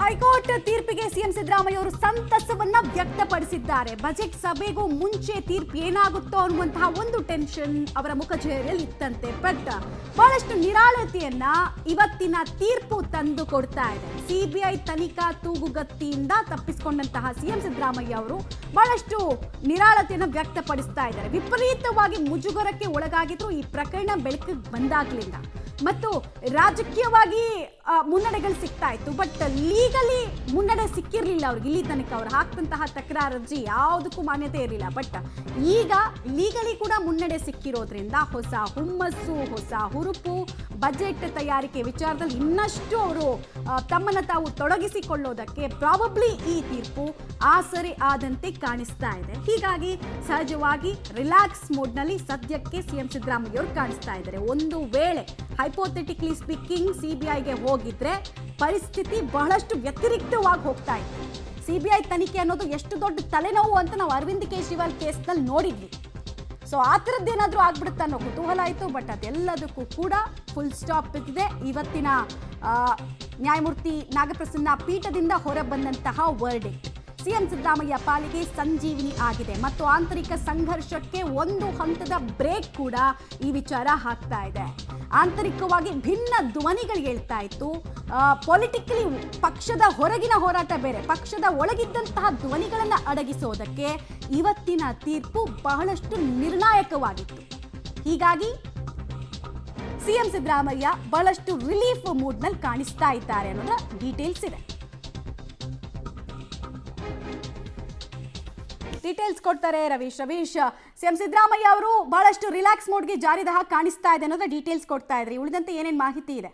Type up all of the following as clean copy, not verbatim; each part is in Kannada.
ಹೈಕೋರ್ಟ್ ತೀರ್ಪಿಗೆ ಸಿಎಂ ಸಿದ್ದರಾಮಯ್ಯ ಅವರು ಸಂತಸವನ್ನ ವ್ಯಕ್ತಪಡಿಸಿದ್ದಾರೆ. ಬಜೆಟ್ ಸಭೆಗೂ ಮುಂಚೆ ತೀರ್ಪು ಏನಾಗುತ್ತೋ ಅನ್ನುವಂತಹ ಒಂದು ಟೆನ್ಷನ್ ಅವರ ಮುಖಚೇಹರೆಯಲ್ಲಿ ಇತ್ತಂತೆ. ಬಟ್ ಬಹಳಷ್ಟು ನಿರಾಳತೆಯನ್ನ ಇವತ್ತಿನ ತೀರ್ಪು ತಂದು ಕೊಡ್ತಾ ಇದೆ. ಸಿಬಿಐ ತನಿಖಾ ತೂಗುಗತ್ತಿಯಿಂದ ತಪ್ಪಿಸಿಕೊಂಡಂತಹ ಸಿಎಂ ಸಿದ್ದರಾಮಯ್ಯ ಅವರು ಬಹಳಷ್ಟು ನಿರಾಳತೆಯನ್ನು ವ್ಯಕ್ತಪಡಿಸ್ತಾ ಇದ್ದಾರೆ. ವಿಪರೀತವಾಗಿ ಮುಜುಗರಕ್ಕೆ ಒಳಗಾಗಿದ್ರು ಈ ಪ್ರಕರಣ ಬೆಳಕಿಗೆ ಬಂದಾಗ್ಲಿಂದ ಮತ್ತು ರಾಜಕೀಯವಾಗಿ ಮುನ್ನಡೆಗಳು ಸಿಗ್ತಾ ಇತ್ತು. ಬಟ್ ಲೀಗಲಿ ಮುನ್ನಡೆ ಸಿಕ್ಕಿರಲಿಲ್ಲ ಅವ್ರಿಗೆ. ಇಲ್ಲಿ ತನಕ ಅವ್ರು ಹಾಕ್ತಂತಹ ತಕರಾರು ಅರ್ಜಿ ಯಾವುದಕ್ಕೂ ಮಾನ್ಯತೆ ಇರಲಿಲ್ಲ. ಬಟ್ ಈಗ ಲೀಗಲಿ ಕೂಡ ಮುನ್ನಡೆ ಸಿಕ್ಕಿರೋದ್ರಿಂದ ಹೊಸ ಹುಮ್ಮಸ್ಸು, ಹೊಸ ಹುರುಪು, ಬಜೆಟ್ ತಯಾರಿಕೆ ವಿಚಾರದಲ್ಲಿ ಇನ್ನಷ್ಟು ಅವರು ತಮ್ಮನ್ನು ತಾವು ತೊಡಗಿಸಿಕೊಳ್ಳೋದಕ್ಕೆ ಪ್ರಾಬಬ್ಲಿ ಈ ತೀರ್ಪು ಆಸರೆ ಆದಂತೆ ಕಾಣಿಸ್ತಾ ಇದೆ. ಹೀಗಾಗಿ ಸಹಜವಾಗಿ ರಿಲ್ಯಾಕ್ಸ್ ಮೋಡ್ನಲ್ಲಿ ಸದ್ಯಕ್ಕೆ ಸಿಎಂ ಸಿದ್ದರಾಮಯ್ಯ ಅವರು ಕಾಣಿಸ್ತಾ ಇದ್ದಾರೆ. ಒಂದು ವೇಳೆ ಹೈಪೋಥೆಟಿಕಲಿ ಸ್ಪೀಕಿಂಗ್ ಸಿಬಿಐಗೆ ಹೋಗಿದ್ರೆ ಪರಿಸ್ಥಿತಿ ಬಹಳಷ್ಟು ವ್ಯತಿರಿಕ್ತವಾಗಿ ಹೋಗ್ತಾ ಇತ್ತು. ಸಿಬಿಐ ತನಿಖೆ ಅನ್ನೋದು ಎಷ್ಟು ದೊಡ್ಡ ತಲೆನೋವು ಅಂತ ನಾವು ಅರವಿಂದ್ ಕೇಜ್ರಿವಾಲ್ ಕೇಸ್ನಲ್ಲಿ ನೋಡಿದ್ವಿ. ಸೊ ಆ ಥರದ್ದೇನಾದರೂ ಆಗ್ಬಿಡುತ್ತೆ ಅನ್ನೋ ಕುತೂಹಲ ಆಯಿತು. ಬಟ್ ಅದೆಲ್ಲದಕ್ಕೂ ಕೂಡ ಫುಲ್ ಸ್ಟಾಪ್ ಇದೆ. ಇವತ್ತಿನ ನ್ಯಾಯಮೂರ್ತಿ ನಾಗಪ್ರಸನ್ನ ಪೀಠದಿಂದ ಹೊರಬಂದಂತಹ ವರ್ಡಿಕ್ಟ್ ಸಿಎಂ ಸಿದ್ದರಾಮಯ್ಯ ಪಾಲಿಗೆ ಸಂಜೀವಿನಿ ಆಗಿದೆ ಮತ್ತು ಆಂತರಿಕ ಸಂಘರ್ಷಕ್ಕೆ ಒಂದು ಹಂತದ ಬ್ರೇಕ್ ಕೂಡ ಈ ವಿಚಾರ ಹಾಕ್ತಾ ಇದೆ. ಆಂತರಿಕವಾಗಿ ಭಿನ್ನ ಧ್ವನಿಗಳು ಹೇಳ್ತಾ ಇತ್ತು. ಪೊಲಿಟಿಕಲಿ ಪಕ್ಷದ ಹೊರಗಿನ ಹೋರಾಟ ಬೇರೆ, ಪಕ್ಷದ ಒಳಗಿದ್ದಂತಹ ಧ್ವನಿಗಳನ್ನು ಅಡಗಿಸೋದಕ್ಕೆ ಇವತ್ತಿನ ತೀರ್ಪು ಬಹಳಷ್ಟು ನಿರ್ಣಾಯಕವಾಗಿತ್ತು. ಹೀಗಾಗಿ ಸಿಎಂ ಸಿದ್ದರಾಮಯ್ಯ ಬಹಳಷ್ಟು ರಿಲೀಫ್ ಮೂಡ್ನಲ್ಲಿ ಕಾಣಿಸ್ತಾ ಇದ್ದಾರೆ ಅನ್ನೋದ್ರ ಡೀಟೇಲ್ಸ್ ಇದೆ. ಡೀಟೇಲ್ಸ್ ಕೊಡ್ತಾರೆ ರವೀಶ್. ಸಿಎಂ ಸಿದ್ದರಾಮಯ್ಯ ಅವರು ಬಹಳಷ್ಟು ರಿಲ್ಯಾಕ್ಸ್ ಮೋಡ್ಗೆ ಜಾರಿದ ಹಾಗೆ ಕಾಣಿಸ್ತಾ ಇದೆ ಅನ್ನೋದ್ರ ಡೀಟೇಲ್ಸ್ ಕೊಡ್ತಾ ಇದ್ರಿ. ಉಳಿದಂತೆ ಏನೇನು ಮಾಹಿತಿ ಇದೆ?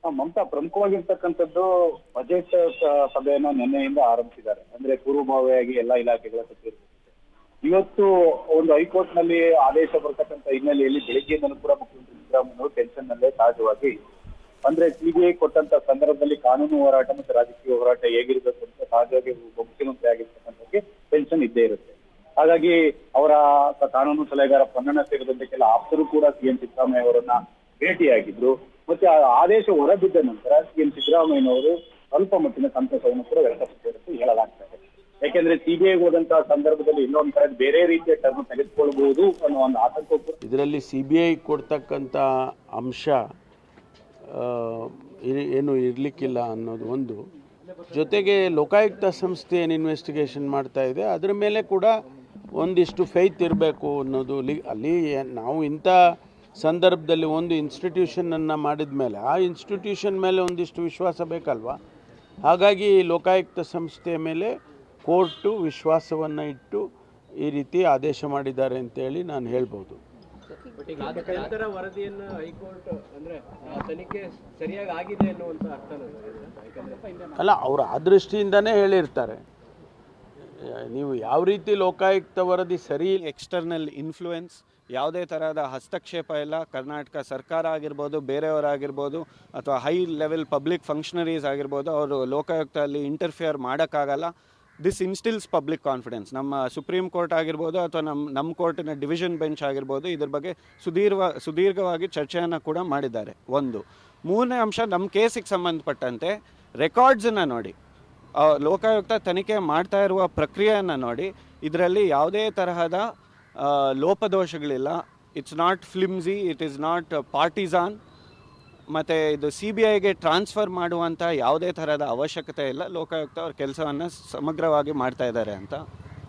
ಮಮತಾ, ಪ್ರಮುಖವಾಗಿರ್ತಕ್ಕಂಥದ್ದು ಬಜೆಟ್ ಸಭೆಯನ್ನ ನಿನ್ನೆಯಿಂದ ಆರಂಭಿಸಿದ್ದಾರೆ. ಅಂದ್ರೆ ಪೂರ್ವಭಾವಿಯಾಗಿ ಎಲ್ಲಾ ಇಲಾಖೆಗಳ ಸಚಿವರು ಇವತ್ತು ಒಂದು ಹೈಕೋರ್ಟ್ ನಲ್ಲಿ ಆದೇಶ ಬರ್ತಕ್ಕಂಥ ಹಿನ್ನೆಲೆಯಲ್ಲಿ ಬೆಳಿಗ್ಗೆಯಿಂದಲೂ ಕೂಡ ಮುಖ್ಯಮಂತ್ರಿ ಸಿದ್ದರಾಮಯ್ಯ ಟೆನ್ಷನ್ ನಲ್ಲೇ ಸಹಜವಾಗಿ. ಅಂದ್ರೆ ಸಿಬಿಐ ಕೊಟ್ಟಂತ ಸಂದರ್ಭದಲ್ಲಿ ಕಾನೂನು ಹೋರಾಟ ಮತ್ತು ರಾಜಕೀಯ ಹೋರಾಟ ಹೇಗಿರಬೇಕು ಅಂತ ಸಹಜವಾಗಿ ಮುಖ್ಯಮಂತ್ರಿ ಆಗಿರ್ತಕ್ಕಂಥಕ್ಕೆ ಟೆನ್ಷನ್ ಇದ್ದೇ ಇರುತ್ತೆ. ಹಾಗಾಗಿ ಅವರ ಕಾನೂನು ಸಲಹೆಗಾರ ಪೊನ್ನಣ್ಣ ಸೇರಿದಂತೆ ಕೆಲ ಆಪ್ತರು ಕೂಡ ಸಿಎಂ ಸಿದ್ದರಾಮಯ್ಯ ಅವರನ್ನ ಭೇಟಿಯಾಗಿದ್ರು. ಮತ್ತೆ ಆ ಆದೇಶ ಹೊರಬಿದ್ದ ನಂತರ ಸಿಎಂ ಸಿದ್ದರಾಮಯ್ಯನವರು ಸ್ವಲ್ಪ ಮಟ್ಟಿನ ಸಂತಸವನ್ನು ಕೂಡ ವ್ಯಕ್ತಪಡಿಸಿರುವುದು ಹೇಳಲಾಗ್ತಾ ಇದೆ. ಯಾಕೆಂದ್ರೆ ಸಿಬಿಐಗೆ ಹೋದಂತಹ ಸಂದರ್ಭದಲ್ಲಿ ಇನ್ನೊಂದು ಕಡೆ ಬೇರೆ ರೀತಿಯ ಟರ್ಮ್ ತೆಗೆದುಕೊಳ್ಬಹುದು ಅನ್ನೋ ಒಂದು ಆತಂಕ. ಇದರಲ್ಲಿ ಸಿಬಿಐ ಕೊಡ್ತಕ್ಕಂಥ ಅಂಶ ಏನು ಇರಲಿಕ್ಕಿಲ್ಲ ಅನ್ನೋದು ಒಂದು. ಜೊತೆಗೆ ಲೋಕಾಯುಕ್ತ ಸಂಸ್ಥೆ ಏನು ಇನ್ವೆಸ್ಟಿಗೇಷನ್ ಮಾಡ್ತಾ ಇದೆ ಅದರ ಮೇಲೆ ಕೂಡ ಒಂದಿಷ್ಟು ಫೇತ್ ಇರಬೇಕು ಅನ್ನೋದು. ಅಲ್ಲಿ ನಾವು ಇಂಥ ಸಂದರ್ಭದಲ್ಲಿ ಒಂದು ಇನ್ಸ್ಟಿಟ್ಯೂಷನನ್ನು ಮಾಡಿದ ಮೇಲೆ ಆ ಇನ್ಸ್ಟಿಟ್ಯೂಷನ್ ಮೇಲೆ ಒಂದಿಷ್ಟು ವಿಶ್ವಾಸ ಬೇಕಲ್ವ. ಹಾಗಾಗಿ ಲೋಕಾಯುಕ್ತ ಸಂಸ್ಥೆಯ ಮೇಲೆ ಕೋರ್ಟು ವಿಶ್ವಾಸವನ್ನು ಇಟ್ಟು ಈ ರೀತಿ ಆದೇಶ ಮಾಡಿದ್ದಾರೆ ಅಂತೇಳಿ ನಾನು ಹೇಳ್ಬೋದು. ವರದಿಯನ್ನು ಹೈಕೋರ್ಟ್ ಅಂದ್ರೆ ತನಿಖೆ ಸರಿಯಾಗಿ ಆಗಿದೆ ಅನ್ನುವಂತ ಅರ್ಥ ಅಲ್ಲ, ಅವರು ಆ ದೃಷ್ಟಿಯಿಂದನೇ ಹೇಳಿರ್ತಾರೆ. ನೀವು ಯಾವ ರೀತಿ ಲೋಕಾಯುಕ್ತ ವರದಿ ಸರಿ, ಎಕ್ಸ್ಟರ್ನಲ್ ಇನ್ಫ್ಲೂಯೆನ್ಸ್, ಯಾವುದೇ ಥರದ ಹಸ್ತಕ್ಷೇಪ ಇಲ್ಲ. ಕರ್ನಾಟಕ ಸರ್ಕಾರ ಆಗಿರ್ಬೋದು, ಬೇರೆಯವರಾಗಿರ್ಬೋದು, ಅಥವಾ ಹೈ ಲೆವೆಲ್ ಪಬ್ಲಿಕ್ ಫಂಕ್ಷನರೀಸ್ ಆಗಿರ್ಬೋದು, ಅವರು ಲೋಕಾಯುಕ್ತದಲ್ಲಿ ಇಂಟರ್ಫಿಯರ್ ಮಾಡೋಕ್ಕಾಗಲ್ಲ. This instils public confidence. ನಮ್ಮ ಸುಪ್ರೀಂ ಕೋರ್ಟ್ ಆಗಿರ್ಬೋದು ಅಥವಾ ನಮ್ಮ ಕೋರ್ಟಿನ ಡಿವಿಷನ್ ಬೆಂಚ್ ಆಗಿರ್ಬೋದು ಇದ್ರ ಬಗ್ಗೆ ಸುದೀರ್ಘವಾಗಿ ಚರ್ಚೆಯನ್ನು ಕೂಡ ಮಾಡಿದ್ದಾರೆ. ಒಂದು. ಮೂರನೇ ಅಂಶ, ನಮ್ಮ ಕೇಸಿಗೆ ಸಂಬಂಧಪಟ್ಟಂತೆ ರೆಕಾರ್ಡ್ಸನ್ನು ನೋಡಿ, ಲೋಕಾಯುಕ್ತ ತನಿಖೆ ಮಾಡ್ತಾ ಇರುವ ಪ್ರಕ್ರಿಯೆಯನ್ನು ನೋಡಿ, ಇದರಲ್ಲಿ ಯಾವುದೇ ತರಹದ ಲೋಪದೋಷಗಳಿಲ್ಲ. It's not flimsy, it is not partisan. ಮತ್ತು ಇದು CBIಗೆ ಟ್ರಾನ್ಸ್ಫರ್ ಮಾಡುವಂಥ ಯಾವುದೇ ಥರದ ಅವಶ್ಯಕತೆ ಇಲ್ಲ. ಲೋಕಾಯುಕ್ತ ಅವ್ರ ಕೆಲಸವನ್ನು ಸಮಗ್ರವಾಗಿ ಮಾಡ್ತಾ ಇದ್ದಾರೆ ಅಂತ